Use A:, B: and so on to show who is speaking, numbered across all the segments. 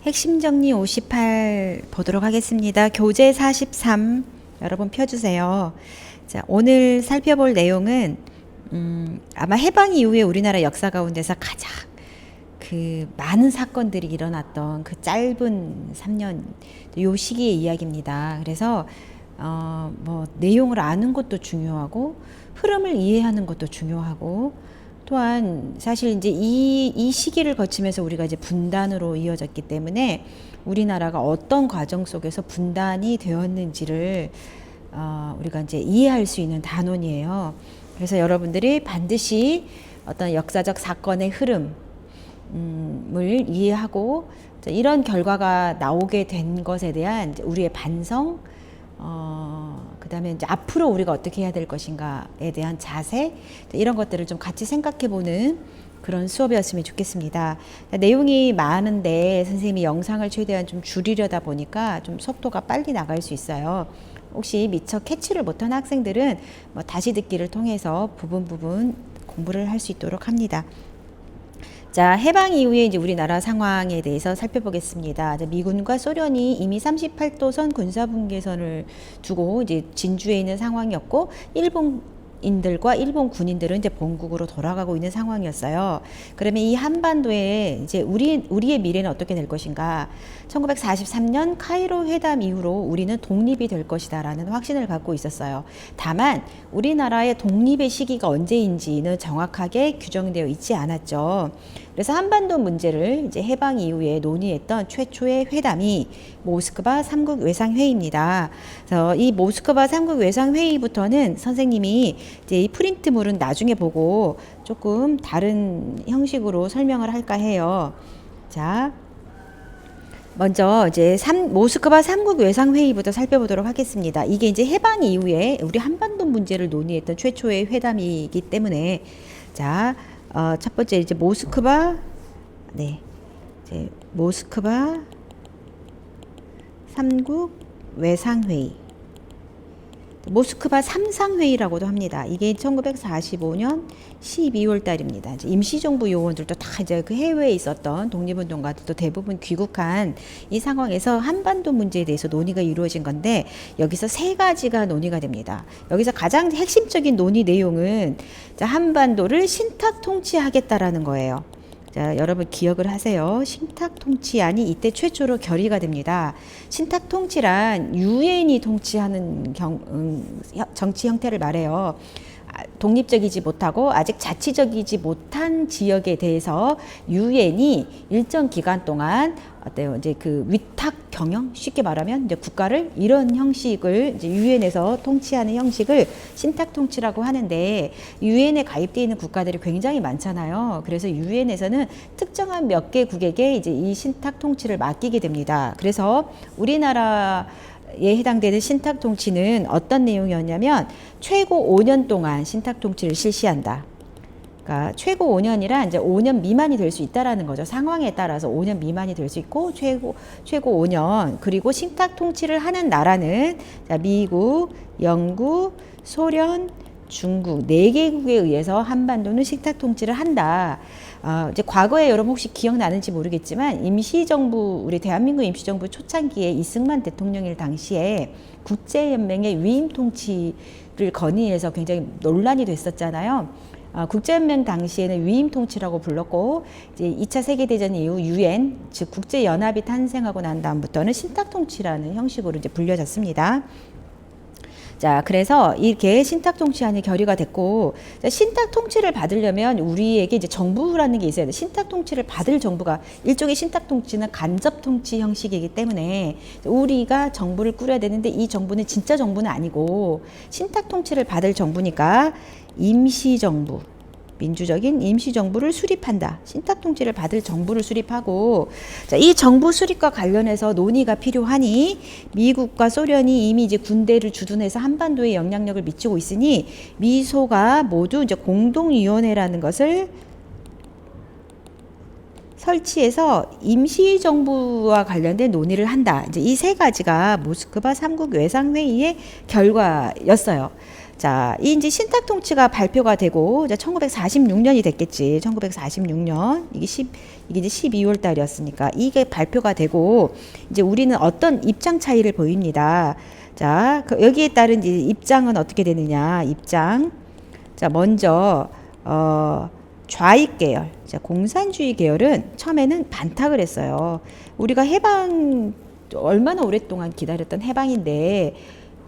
A: 핵심 정리 58 보도록 하겠습니다. 교재 43 여러분 펴주세요. 자, 오늘 살펴볼 내용은 아마 해방 이후에 우리나라 역사 가운데서 가장 그 많은 사건들이 일어났던 그 짧은 3년 요 시기의 이야기입니다. 그래서 뭐 내용을 아는 것도 중요하고 흐름을 이해하는 것도 중요하고 또한 사실 이제 이 시기를 거치면서 우리가 이제 분단으로 이어졌기 때문에 우리나라가 어떤 과정 속에서 분단이 되었는지를 우리가 이제 이해할 수 있는 단원이에요. 그래서 여러분들이 반드시 어떤 역사적 사건의 흐름을 이해하고 이런 결과가 나오게 된 것에 대한 우리의 반성, 그 다음에 이제 앞으로 우리가 어떻게 해야 될 것인가에 대한 자세, 이런 것들을 좀 같이 생각해 보는 그런 수업이었으면 좋겠습니다. 내용이 많은데 선생님이 영상을 최대한 좀 줄이려다 보니까 좀 속도가 빨리 나갈 수 있어요. 혹시 미처 캐치를 못한 학생들은 뭐 다시 듣기를 통해서 부분 공부를 할 수 있도록 합니다. 자, 해방 이후에 이제 우리나라 상황에 대해서 살펴보겠습니다. 미군과 소련이 이미 38도선 군사분계선을 두고 이제 진주에 있는 상황이었고, 일본인들과 일본 군인들은 이제 본국으로 돌아가고 있는 상황이었어요. 그러면 이 한반도에 이제 우리의 미래는 어떻게 될 것인가? 1943년 카이로 회담 이후로 우리는 독립이 될 것이다라는 확신을 갖고 있었어요. 다만 우리나라의 독립의 시기가 언제인지는 정확하게 규정되어 있지 않았죠. 그래서 한반도 문제를 이제 해방 이후에 논의했던 최초의 회담이 모스크바 3국 외상회의입니다. 그래서 이 모스크바 3국 외상회의부터는 선생님이 이제 이 프린트물은 나중에 보고 조금 다른 형식으로 설명을 할까 해요. 자, 먼저 이제 모스크바 3국 외상회의부터 살펴보도록 하겠습니다. 이게 이제 해방 이후에 우리 한반도 문제를 논의했던 최초의 회담이기 때문에 자, 첫 번째 이제 모스크바 이제 모스크바 3국 외상회의, 모스크바 3상회의라고도 합니다. 이게 1945년 12월 달입니다. 임시정부 요원들도 다 이제 그 해외에 있었던 독립운동가들도 대부분 귀국한 이 상황에서 한반도 문제에 대해서 논의가 이루어진 건데, 여기서 세 가지가 논의가 됩니다. 여기서 가장 핵심적인 논의 내용은 한반도를 신탁 통치하겠다라는 거예요. 자, 여러분 기억을 하세요. 신탁 통치안이 이때 최초로 결의가 됩니다. 신탁 통치란 유엔이 통치하는 정치 형태를 말해요. 독립적이지 못하고 아직 자치적이지 못한 지역에 대해서 유엔이 일정 기간 동안 어때요? 이제 그 위탁 경영, 쉽게 말하면 이제 국가를 이런 형식을 이제 유엔에서 통치하는 형식을 신탁 통치라고 하는데, 유엔에 가입되어 있는 국가들이 굉장히 많잖아요. 그래서 유엔에서는 특정한 몇 개국에게 이제 이 신탁 통치를 맡기게 됩니다. 그래서 우리나라 에 해당되는 신탁 통치는 어떤 내용이었냐면 최고 5년 동안 신탁 통치를 실시한다. 그러니까 최고 5년이란 이제 5년 미만이 될 수 있다라는 거죠. 상황에 따라서 5년 미만이 될 수 있고 최고 5년. 그리고 신탁 통치를 하는 나라는 미국, 영국, 소련, 중국 4개국에 의해서 한반도는 신탁 통치를 한다. 이제 과거에 여러분 혹시 기억나는지 모르겠지만 임시정부, 우리 대한민국 임시정부 초창기에 이승만 대통령일 당시에 국제연맹의 위임 통치를 건의해서 굉장히 논란이 됐었잖아요. 국제연맹 당시에는 위임 통치라고 불렀고, 이제 2차 세계대전 이후 유엔, 즉 국제연합이 탄생하고 난 다음부터는 신탁 통치라는 형식으로 이제 불려졌습니다. 자, 그래서 이렇게 신탁 통치안이 결의가 됐고, 신탁 통치를 받으려면 우리에게 이제 정부라는 게 있어야 돼. 신탁 통치를 받을 정부가, 일종의 신탁 통치는 간접 통치 형식이기 때문에 우리가 정부를 꾸려야 되는데, 이 정부는 진짜 정부는 아니고 신탁 통치를 받을 정부니까 임시정부, 민주적인 임시정부를 수립한다. 신탁 통치를 받을 정부를 수립하고, 자, 이 정부 수립과 관련해서 논의가 필요하니 미국과 소련이 이미 이제 군대를 주둔해서 한반도에 영향력을 미치고 있으니 미소가 모두 이제 공동위원회라는 것을 설치해서 임시정부와 관련된 논의를 한다. 이제 이 세 가지가 모스크바 3국 외상회의의 결과였어요. 자, 이 이제 신탁 통치가 발표가 되고 이제 1946년이 됐겠지. 1946년 이게 이제 12월 달이었으니까 이게 발표가 되고 이제 우리는 어떤 입장 차이를 보입니다. 자, 여기에 따른 이제 입장은 어떻게 되느냐? 입장. 자, 먼저 좌익 계열, 자, 공산주의 계열은 처음에는 반탁을 했어요. 우리가 해방 얼마나 오랫동안 기다렸던 해방인데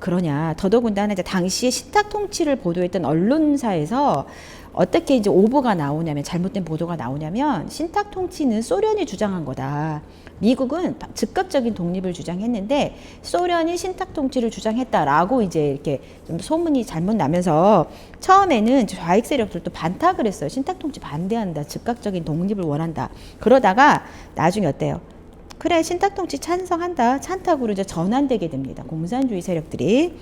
A: 그러냐. 더더군다나 이제 당시에 신탁 통치를 보도했던 언론사에서 어떻게 이제 오보가 나오냐면 잘못된 보도가 나오냐면 신탁 통치는 소련이 주장한 거다. 미국은 즉각적인 독립을 주장했는데 소련이 신탁 통치를 주장했다라고 이제 이렇게 좀 소문이 잘못 나면서 처음에는 좌익 세력들도 반탁을 했어요. 신탁 통치 반대한다. 즉각적인 독립을 원한다. 그러다가 나중에 어때요? 그래, 신탁 통치 찬성한다. 찬탁으로 이제 전환되게 됩니다. 공산주의 세력들이.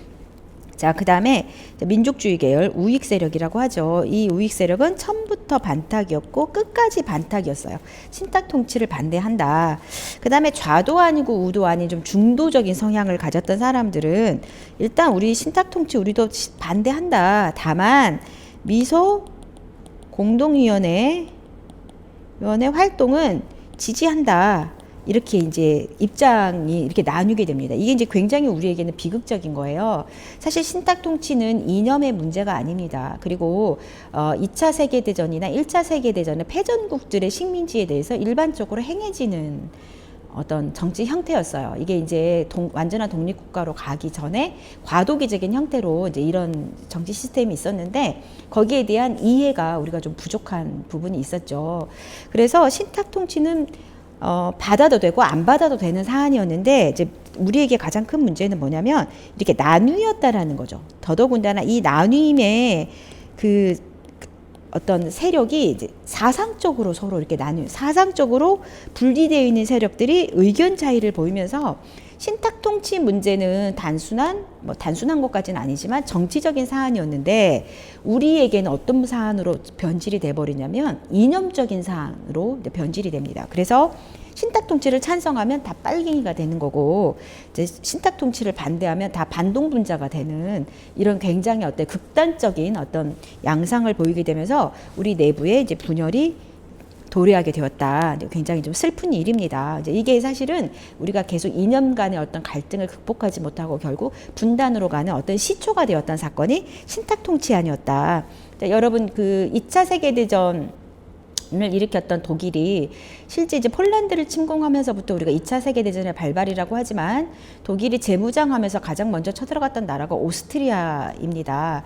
A: 자, 그 다음에 민족주의 계열 우익 세력이라고 하죠. 이 우익 세력은 처음부터 반탁이었고 끝까지 반탁이었어요. 신탁 통치를 반대한다. 그 다음에 좌도 아니고 우도 아닌 좀 중도적인 성향을 가졌던 사람들은 일단 우리 신탁 통치 우리도 반대한다. 다만 미소 공동위원회 활동은 지지한다. 이렇게 이제 입장이 이렇게 나뉘게 됩니다. 이게 이제 굉장히 우리에게는 비극적인 거예요. 사실 신탁 통치는 이념의 문제가 아닙니다. 그리고 2차 세계대전이나 1차 세계대전의 패전국들의 식민지에 대해서 일반적으로 행해지는 어떤 정치 형태였어요. 이게 이제 완전한 독립국가로 가기 전에 과도기적인 형태로 이제 이런 정치 시스템이 있었는데 거기에 대한 이해가 우리가 좀 부족한 부분이 있었죠. 그래서 신탁 통치는 받아도 되고 안 받아도 되는 사안이었는데 이제 우리에게 가장 큰 문제는 뭐냐면 이렇게 나뉘었다라는 거죠. 더더군다나 이 나뉘임의 그 어떤 세력이 이제 사상적으로 서로 이렇게 사상적으로 분리되어 있는 세력들이 의견 차이를 보이면서 신탁 통치 문제는 단순한 것까지는 아니지만 정치적인 사안이었는데 우리에게는 어떤 사안으로 변질이 돼버리냐면 이념적인 사안으로 변질이 됩니다. 그래서 신탁 통치를 찬성하면 다 빨갱이가 되는 거고 이제 신탁 통치를 반대하면 다 반동분자가 되는 이런 굉장히 어떤 극단적인 어떤 양상을 보이게 되면서 우리 내부에 이제 분열이 도래하게 되었다. 굉장히 좀 슬픈 일입니다. 이제 이게 사실은 우리가 계속 이념 간의 어떤 갈등을 극복하지 못하고 결국 분단으로 가는 어떤 시초가 되었던 사건이 신탁 통치아니었다. 여러분 그 2차 세계대전 을 일으켰던 독일이 실제 이제 폴란드를 침공하면서부터 우리가 2차 세계대전의 발발이라고 하지만 독일이 재무장하면서 가장 먼저 쳐들어갔던 나라가 오스트리아입니다.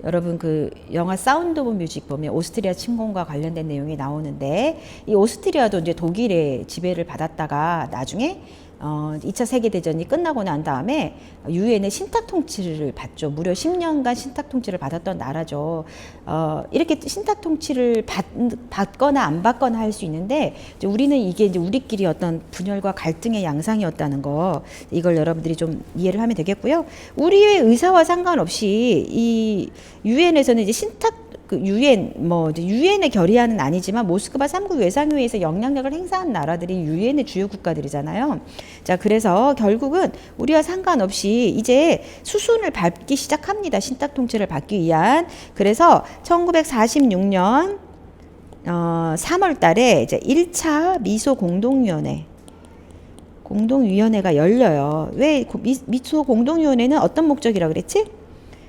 A: 여러분 그 영화 사운드 오브 뮤직 보면 오스트리아 침공과 관련된 내용이 나오는데 이 오스트리아도 이제 독일의 지배를 받았다가 나중에 2차 세계대전이 끝나고 난 다음에 유엔의 신탁 통치를 받죠. 무려 10년간 신탁 통치를 받았던 나라죠. 이렇게 신탁 통치를 받거나 안 받거나 할 수 있는데 이제 우리는 이게 이제 우리끼리 어떤 분열과 갈등의 양상이었다는 거 이걸 여러분들이 좀 이해를 하면 되겠고요. 우리의 의사와 상관없이 이 유엔에서는 이제 신탁 유엔 이제 유엔의 결의안은 아니지만 모스크바 3국 외상회의에서 영향력을 행사한 나라들이 유엔의 주요 국가들이잖아요. 자, 그래서 결국은 우리와 상관없이 이제 수순을 밟기 시작합니다. 신탁 통치를 받기 위한. 그래서 1946년 3월 달에 이제 1차 미소 공동위원회가 열려요. 왜 미소 공동위원회는 어떤 목적이라고 그랬지?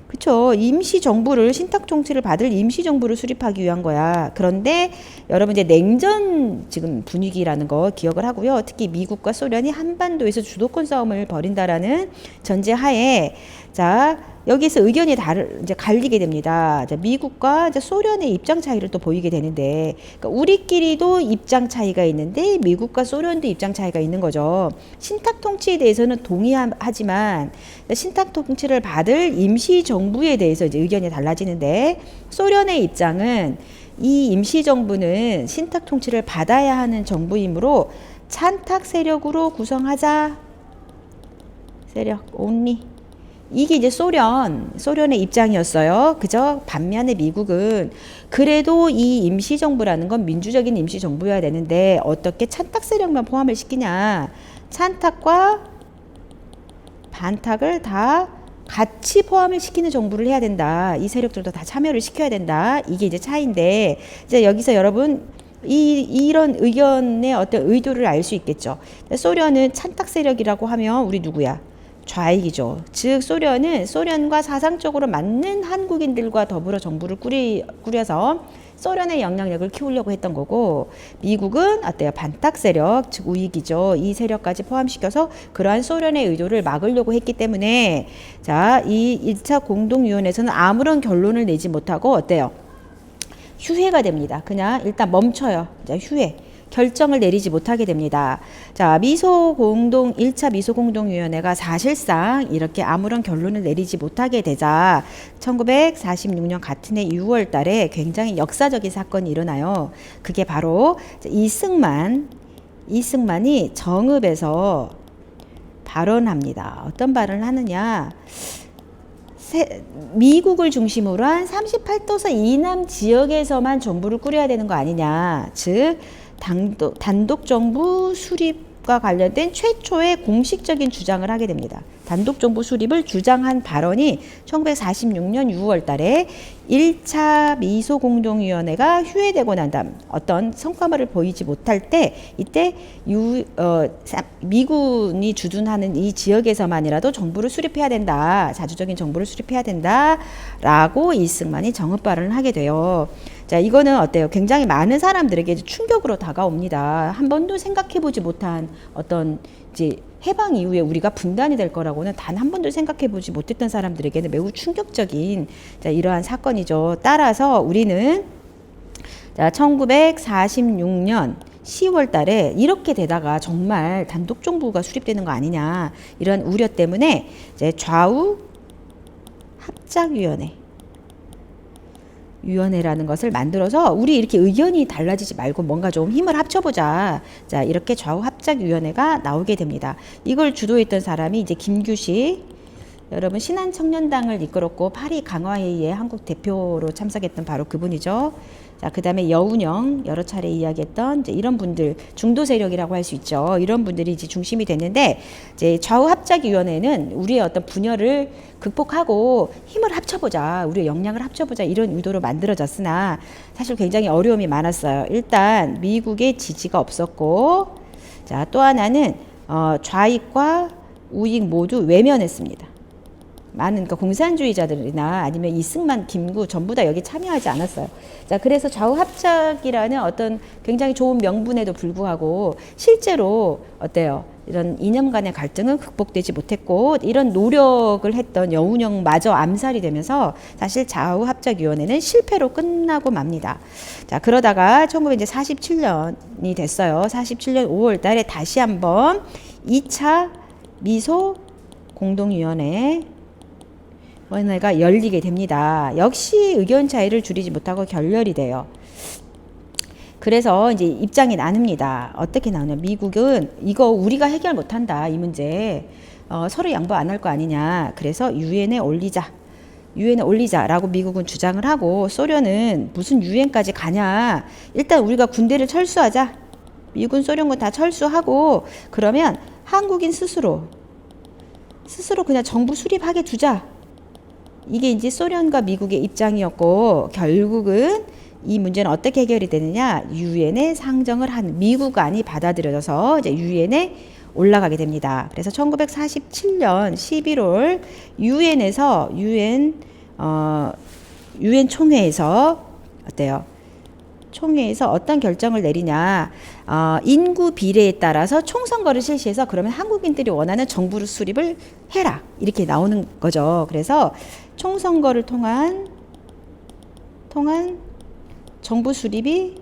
A: 그쵸. 임시정부를, 신탁통치를 받을 임시정부를 수립하기 위한 거야. 그런데 여러분 이제 냉전 지금 분위기라는 거 기억을 하고요. 특히 미국과 소련이 한반도에서 주도권 싸움을 벌인다라는 전제 하에 자, 여기서 의견이 이제 갈리게 됩니다. 자, 미국과 이제 소련의 입장 차이를 또 보이게 되는데, 그러니까 우리끼리도 입장 차이가 있는데 미국과 소련도 입장 차이가 있는 거죠. 신탁 통치에 대해서는 동의하지만 신탁 통치를 받을 임시 정부에 대해서 이제 의견이 달라지는데, 소련의 입장은 이 임시 정부는 신탁 통치를 받아야 하는 정부이므로 찬탁 세력으로 구성하자. 세력 only. 이게 이제 소련의 입장이었어요. 그죠? 반면에 미국은 그래도 이 임시정부라는 건 민주적인 임시정부여야 되는데 어떻게 찬탁 세력만 포함을 시키냐. 찬탁과 반탁을 다 같이 포함을 시키는 정부를 해야 된다. 이 세력들도 다 참여를 시켜야 된다. 이게 이제 차이인데, 이제 여기서 여러분 이런 의견의 어떤 의도를 알 수 있겠죠. 소련은 찬탁 세력이라고 하면 우리 누구야? 좌익이죠. 즉 소련과 사상적으로 맞는 한국인들과 더불어 정부를 꾸려서 소련의 영향력을 키우려고 했던 거고, 미국은 어때요? 반탁 세력, 즉 우익이죠. 이 세력까지 포함시켜서 그러한 소련의 의도를 막으려고 했기 때문에, 자, 이 1차 공동위원회에서는 아무런 결론을 내지 못하고 어때요? 휴회가 됩니다. 그냥 일단 멈춰요. 자, 휴회. 결정을 내리지 못하게 됩니다. 자, 1차 미소공동위원회가 사실상 이렇게 아무런 결론을 내리지 못하게 되자 1946년 같은 해 6월 달에 굉장히 역사적인 사건이 일어나요. 그게 바로 이승만이 정읍에서 발언합니다. 어떤 발언을 하느냐? 미국을 중심으로 한 38도서 이남 지역에서만 정부를 꾸려야 되는 거 아니냐. 즉 단독 정부 수립과 관련된 최초의 공식적인 주장을 하게 됩니다. 단독 정부 수립을 주장한 발언이 1946년 6월 달에 1차 미소공동위원회가 휴회되고 난 다음 어떤 성과물을 보이지 못할 때, 이때 미군이 주둔하는 이 지역에서만이라도 정부를 수립해야 된다. 자주적인 정부를 수립해야 된다. 라고 이승만이 정읍 발언을 하게 돼요. 자, 이거는 어때요? 굉장히 많은 사람들에게 충격으로 다가옵니다. 한 번도 생각해보지 못한 어떤 이제 해방 이후에 우리가 분단이 될 거라고는 단 한 번도 생각해보지 못했던 사람들에게는 매우 충격적인, 자, 이러한 사건이죠. 따라서 우리는, 자, 1946년 10월 달에 이렇게 되다가 정말 단독 정부가 수립되는 거 아니냐, 이런 우려 때문에 이제 좌우 합작위원회라는 것을 만들어서 우리 이렇게 의견이 달라지지 말고 뭔가 좀 힘을 합쳐보자. 자, 이렇게 좌우합작위원회가 나오게 됩니다. 이걸 주도했던 사람이 이제 김규식, 여러분 신한청년당을 이끌었고 파리 강화회의에 한국 대표로 참석했던 바로 그분이죠. 자, 그 다음에 여운형, 여러 차례 이야기했던 이제 이런 분들, 중도 세력이라고 할 수 있죠. 이런 분들이 이제 중심이 됐는데, 이제 좌우합작위원회는 우리의 어떤 분열을 극복하고 힘을 합쳐보자, 우리의 역량을 합쳐보자, 이런 의도로 만들어졌으나 사실 굉장히 어려움이 많았어요. 일단 미국의 지지가 없었고, 자, 또 하나는 좌익과 우익 모두 외면했습니다. 많은, 그러니까 공산주의자들이나 아니면 이승만, 김구 전부 다 여기 참여하지 않았어요. 자, 그래서 좌우합작이라는 어떤 굉장히 좋은 명분에도 불구하고 실제로 어때요? 이런 이념 간의 갈등은 극복되지 못했고, 이런 노력을 했던 여운형마저 암살이 되면서 사실 좌우합작위원회는 실패로 끝나고 맙니다. 자, 그러다가 1947년이 됐어요. 47년 5월 달에 다시 한번 2차 미소 공동위원회가 열리게 됩니다. 역시 의견 차이를 줄이지 못하고 결렬이 돼요. 그래서 이제 입장이 나뉩니다. 어떻게 나오냐? 미국은 이거 우리가 해결 못한다, 이 문제. 서로 양보 안 할 거 아니냐. 그래서 유엔에 올리자라고 미국은 주장을 하고, 소련은 무슨 유엔까지 가냐. 일단 우리가 군대를 철수하자. 미군, 소련군 다 철수하고, 그러면 한국인 스스로 그냥 정부 수립하게 두자. 이게 이제 소련과 미국의 입장이었고, 결국은 이 문제는 어떻게 해결이 되느냐? 유엔에 상정을 한, 미국안이 받아들여져서 이제 유엔에 올라가게 됩니다. 그래서 1947년 11월 유엔에서 유엔 총회에서 어때요? 총회에서 어떤 결정을 내리냐? 인구 비례에 따라서 총선거를 실시해서 그러면 한국인들이 원하는 정부 수립을 해라, 이렇게 나오는 거죠. 그래서 총선거를 통한 정부 수립을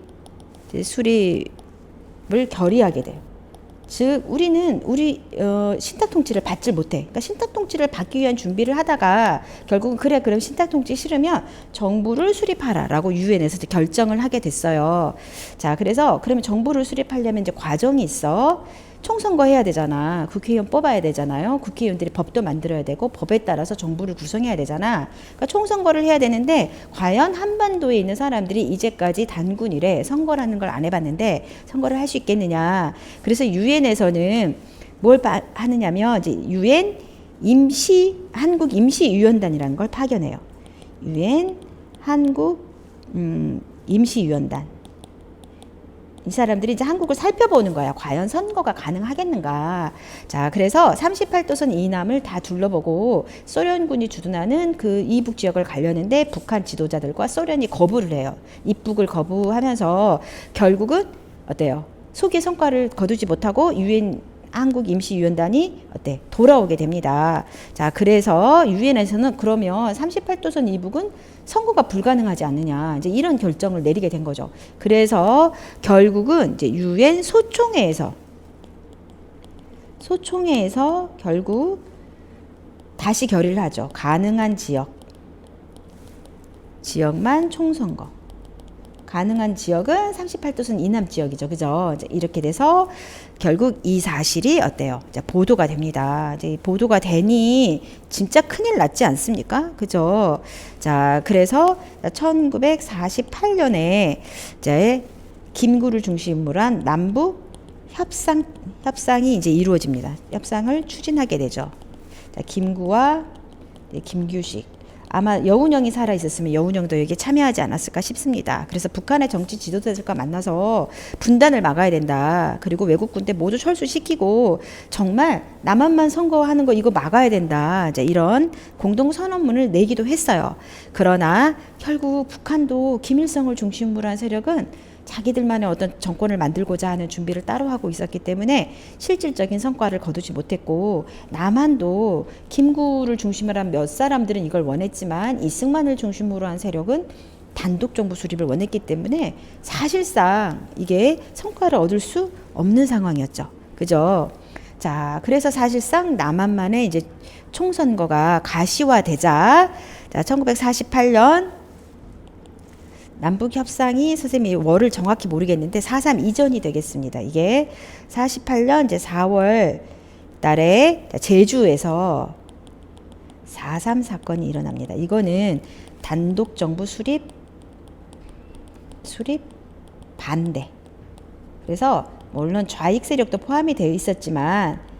A: 결의하게 돼요. 즉 우리는 신탁 통치를 받지 못해. 그러니까 신탁 통치를 받기 위한 준비를 하다가 결국은 그럼 신탁 통치 싫으면 정부를 수립하라라고 유엔에서 결정을 하게 됐어요. 자, 그래서 그러면 정부를 수립하려면 이제 과정이 있어. 총선거 해야 되잖아. 국회의원 뽑아야 되잖아요. 국회의원들이 법도 만들어야 되고 법에 따라서 정부를 구성해야 되잖아. 그러니까 총선거를 해야 되는데 과연 한반도에 있는 사람들이 이제까지 단군 이래 선거라는 걸 안 해봤는데 선거를 할 수 있겠느냐. 그래서 유엔에서는 뭘 하느냐면 이제 유엔 한국 임시유연단이라는 걸 파견해요. 유엔 한국 임시유연단. 이 사람들이 이제 한국을 살펴보는 거야. 과연 선거가 가능하겠는가. 자, 그래서 38도선 이남을 다 둘러보고 소련군이 주둔하는 그 이북 지역을 가려는데 북한 지도자들과 소련이 거부를 해요. 입북을 거부하면서 결국은 어때요? 소기의 성과를 거두지 못하고 유엔 한국 임시유연단이 돌아오게 됩니다. 자, 그래서 유엔에서는 그러면 38도선 이북은 선거가 불가능하지 않느냐, 이제 이런 결정을 내리게 된 거죠. 그래서 결국은 이제 유엔 소총회에서 결국 다시 결의를 하죠. 가능한 지역만 총선거. 가능한 지역은 38도선 이남 지역이죠. 그죠? 이렇게 돼서 결국 이 사실이 어때요? 보도가 됩니다. 이제 보도가 되니 진짜 큰일 났지 않습니까? 그죠? 자, 그래서 1948년에 이제 김구를 중심으로 한 남북 협상이 이제 이루어집니다. 협상을 추진하게 되죠. 자, 김구와 김규식. 아마 여운형이 살아있었으면 여운형도 여기에 참여하지 않았을까 싶습니다. 그래서 북한의 정치 지도자들과 만나서 분단을 막아야 된다. 그리고 외국 군대 모두 철수시키고 정말 남한만 선거하는 거 이거 막아야 된다. 이제 이런 공동선언문을 내기도 했어요. 그러나 결국 북한도 김일성을 중심으로 한 세력은 자기들만의 어떤 정권을 만들고자 하는 준비를 따로 하고 있었기 때문에 실질적인 성과를 거두지 못했고, 남한도 김구를 중심으로 한 몇 사람들은 이걸 원했지만 이승만을 중심으로 한 세력은 단독 정부 수립을 원했기 때문에 사실상 이게 성과를 얻을 수 없는 상황이었죠. 그죠? 자, 그래서 사실상 남한만의 이제 총선거가 가시화되자, 자, 1948년 남북 협상이 선생님이 월을 정확히 모르겠는데 4.3 이전이 되겠습니다. 이게 48년 이제 4월 달에 제주에서 4.3 사건이 일어납니다. 이거는 단독 정부 수립 반대. 그래서 물론 좌익 세력도 포함이 되어 있었지만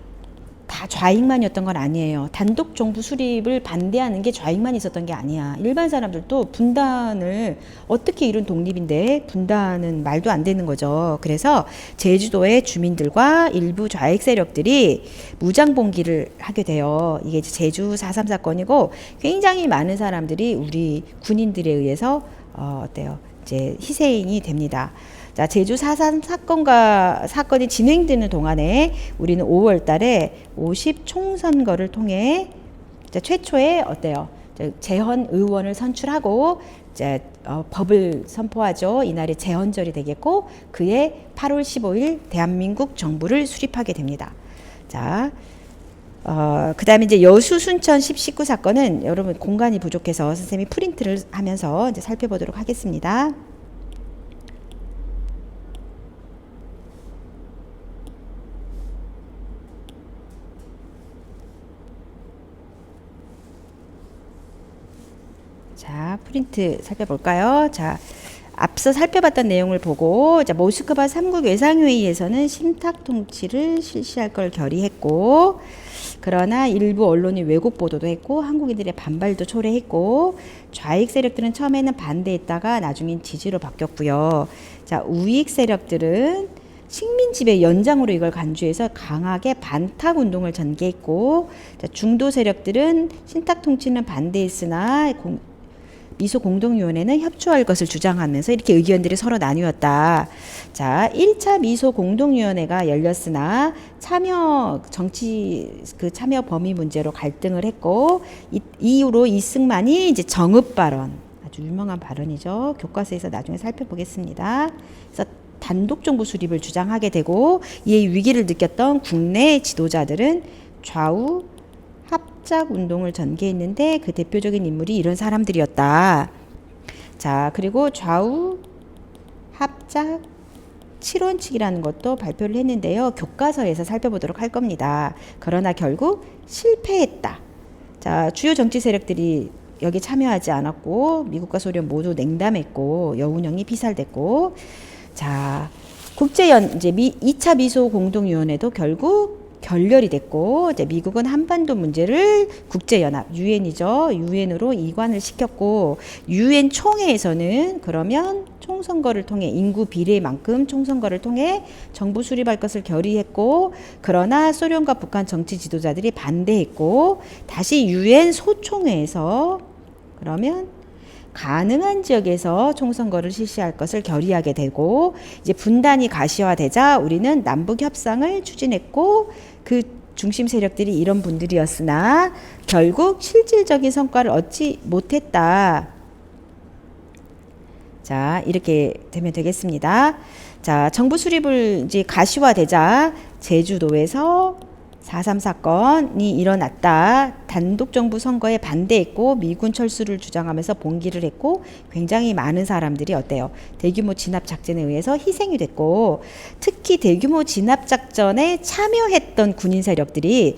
A: 다 좌익만이었던 건 아니에요. 단독 정부 수립을 반대하는 게 좌익만 있었던 게 아니야. 일반 사람들도 분단을, 어떻게 이룬 독립인데 분단은 말도 안 되는 거죠. 그래서 제주도의 주민들과 일부 좌익 세력들이 무장봉기를 하게 돼요. 이게 제주 4.3 사건이고 굉장히 많은 사람들이 우리 군인들에 의해서 이제 희생이 됩니다. 자, 제주 4.3 사건이 진행되는 동안에 우리는 5월 달에 50 총선거를 통해 최초의 재헌 의원을 선출하고 법을 선포하죠. 이날이 재헌절이 되겠고 그해 8월 15일 대한민국 정부를 수립하게 됩니다. 자, 그 다음에 이제 여수 순천 1019 사건은 여러분 공간이 부족해서 선생님이 프린트를 하면서 이제 살펴보도록 하겠습니다. 자, 프린트 살펴볼까요? 자, 앞서 살펴봤던 내용을 보고, 자, 모스크바 3국 외상회의에서는 신탁 통치를 실시할 걸 결의했고, 그러나 일부 언론이 왜곡 보도도 했고, 한국인들의 반발도 초래했고, 좌익 세력들은 처음에는 반대했다가 나중엔 지지로 바뀌었고요. 자, 우익 세력들은 식민지배 연장으로 이걸 간주해서 강하게 반탁 운동을 전개했고, 자, 중도 세력들은 신탁 통치는 반대했으나 미소 공동위원회는 협조할 것을 주장하면서 이렇게 의견들이 서로 나뉘었다. 자, 1차 미소 공동위원회가 열렸으나 참여 범위 문제로 갈등을 했고, 이후로 이승만이 이제 정읍 발언, 아주 유명한 발언이죠. 교과서에서 나중에 살펴보겠습니다. 그래서 단독 정부 수립을 주장하게 되고, 이에 위기를 느꼈던 국내 지도자들은 좌우 합작 운동을 전개했는데 그 대표적인 인물이 이런 사람들이었다. 자, 그리고 좌우 합작 7원칙이라는 것도 발표를 했는데요. 교과서에서 살펴보도록 할 겁니다. 그러나 결국 실패했다. 자, 주요 정치 세력들이 여기 참여하지 않았고 미국과 소련 모두 냉담했고 여운형이 피살됐고, 자, 이제 2차 미소 공동위원회도 결국 결렬이 됐고 이제 미국은 한반도 문제를 국제연합 유엔이죠. 유엔으로 이관을 시켰고 유엔 총회에서는 그러면 총선거를 통해 인구 비례만큼 총선거를 통해 정부 수립할 것을 결의했고 그러나 소련과 북한 정치 지도자들이 반대했고 다시 유엔 소총회에서 그러면 가능한 지역에서 총선거를 실시할 것을 결의하게 되고 이제 분단이 가시화되자 우리는 남북 협상을 추진했고 그 중심 세력들이 이런 분들이었으나 결국 실질적인 성과를 얻지 못했다. 자, 이렇게 되면 되겠습니다. 자, 정부 수립을 이제 가시화되자 제주도에서 4.3 사건이 일어났다. 단독 정부 선거에 반대했고 미군 철수를 주장하면서 봉기를 했고 굉장히 많은 사람들이 어때요? 대규모 진압 작전에 의해서 희생이 됐고 특히 대규모 진압 작전에 참여했던 군인 세력들이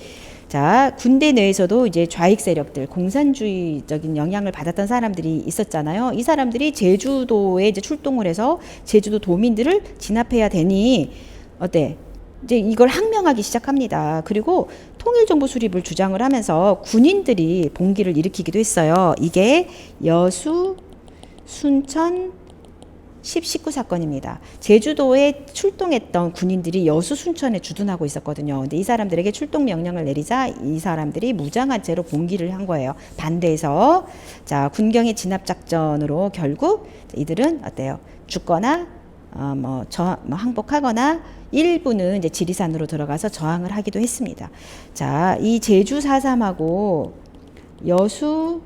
A: 자, 군대 내에서도 이제 좌익 세력들, 공산주의적인 영향을 받았던 사람들이 있었잖아요. 이 사람들이 제주도에 이제 출동을 해서 제주도 도민들을 진압해야 되니 어때? 이제 이걸 항명하기 시작합니다. 그리고 통일정부 수립을 주장을 하면서 군인들이 봉기를 일으키기도 했어요. 이게 여수, 순천, 19 사건입니다. 제주도에 출동했던 군인들이 여수, 순천에 주둔하고 있었거든요. 근데 이 사람들에게 출동 명령을 내리자 이 사람들이 무장한 채로 봉기를 한 거예요. 반대해서. 자, 군경의 진압작전으로 결국 이들은 어때요? 죽거나 항복하거나 일부는 이제 지리산으로 들어가서 저항을 하기도 했습니다. 자, 이 제주 4.3하고 여수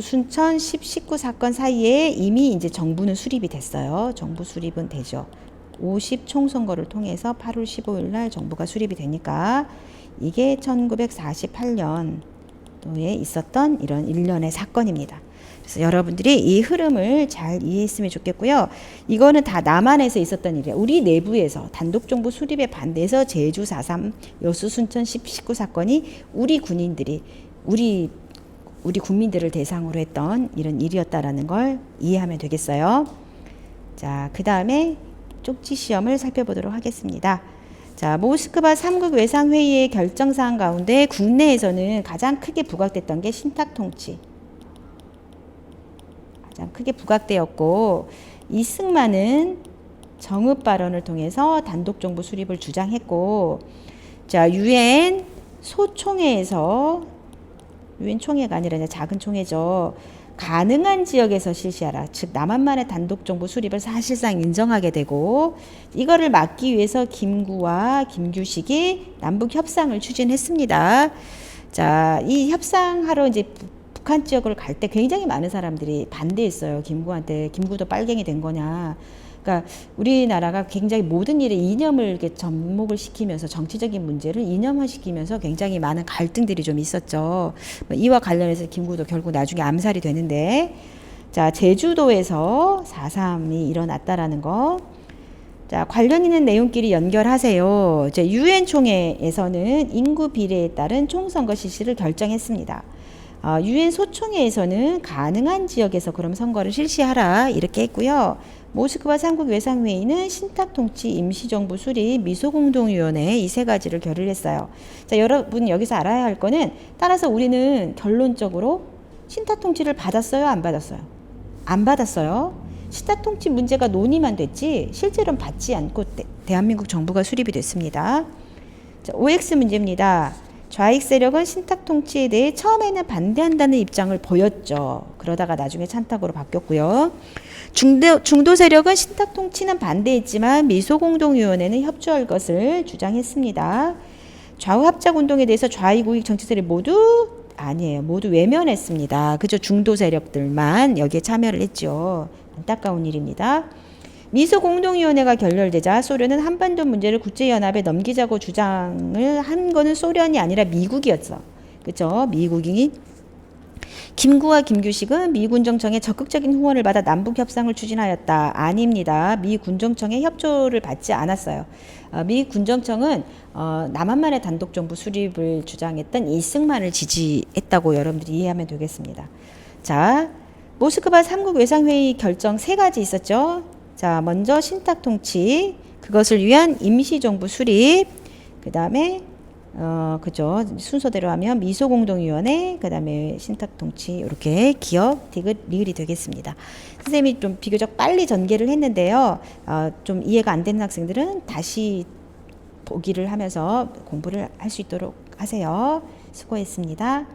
A: 순천 19 사건 사이에 이미 이제 정부는 수립이 됐어요. 정부 수립은 되죠. 50 총선거를 통해서 8월 15일 날 정부가 수립이 되니까 이게 1948년도에 있었던 이런 일련의 사건입니다. 그래서 여러분들이 이 흐름을 잘 이해했으면 좋겠고요. 이거는 다 남한에서 있었던 일이에요. 우리 내부에서 단독정부 수립에 반대해서 제주 4.3, 여수 순천 19 사건이 우리 군인들이 우리 국민들을 대상으로 했던 이런 일이었다라는 걸 이해하면 되겠어요. 자, 그 다음에 쪽지 시험을 살펴보도록 하겠습니다. 자, 모스크바 3국 외상회의의 결정사항 가운데 국내에서는 가장 크게 부각됐던 게 신탁 통치. 가장 크게 부각되었고 이승만은 정읍 발언을 통해서 단독 정부 수립을 주장했고 자, 유엔 소총회에서 유엔 총회가 아니라 작은 총회죠. 가능한 지역에서 실시하라. 즉 남한만의 단독 정부 수립을 사실상 인정하게 되고 이거를 막기 위해서 김구와 김규식이 남북 협상을 추진했습니다. 자, 이 협상하러 이제 북한 지역을 갈 때 굉장히 많은 사람들이 반대했어요. 김구한테 김구도 빨갱이 된 거냐. 그러니까 우리나라가 굉장히 모든 일에 이념을 이렇게 접목을 시키면서 정치적인 문제를 이념화시키면서 굉장히 많은 갈등들이 좀 있었죠. 이와 관련해서 김구도 결국 나중에 암살이 되는데 자, 제주도에서 4.3이 일어났다라는 거. 자, 관련 있는 내용끼리 연결하세요. 유엔 총회에서는 인구 비례에 따른 총선거 실시를 결정했습니다. 유엔 소총회에서는 가능한 지역에서 그럼 선거를 실시하라 이렇게 했고요. 모스크바 3국 외상회의는 신탁통치, 임시정부 수립, 미소공동위원회 이 세 가지를 결의했어요. 자, 여러분 여기서 알아야 할 거는 따라서 우리는 결론적으로 신탁통치를 받았어요? 안 받았어요? 안 받았어요. 신탁통치 문제가 논의만 됐지 실제로는 받지 않고 대한민국 정부가 수립이 됐습니다. 자, OX 문제입니다. 좌익 세력은 신탁 통치에 대해 처음에는 반대한다는 입장을 보였죠. 그러다가 나중에 찬탁으로 바뀌었고요. 중도 세력은 신탁 통치는 반대했지만 미소공동위원회는 협조할 것을 주장했습니다. 좌우 합작 운동에 대해서 좌익 우익 정치 세력 모두 아니에요. 모두 외면했습니다. 그저 중도 세력들만 여기에 참여를 했죠. 안타까운 일입니다. 미소공동위원회가 결렬되자 소련은 한반도 문제를 국제연합에 넘기자고 주장을 한 거는 소련이 아니라 미국이었어. 그렇죠? 미국이 김구와 김규식은 미 군정청의 적극적인 후원을 받아 남북 협상을 추진하였다. 아닙니다. 미 군정청의 협조를 받지 않았어요. 미 군정청은 남한만의 단독 정부 수립을 주장했던 이승만을 지지했다고 여러분들이 이해하면 되겠습니다. 자, 모스크바 3국 외상회의 결정 세 가지 있었죠. 자, 먼저 신탁 통치, 그것을 위한 임시정부 수립, 그 다음에 그죠. 순서대로 하면 미소공동위원회, 그 다음에 신탁통치, 이렇게 기억, 디귿, 리을이 되겠습니다. 선생님이 좀 비교적 빨리 전개를 했는데요. 좀 이해가 안 되는 학생들은 다시 보기를 하면서 공부를 할 수 있도록 하세요. 수고했습니다.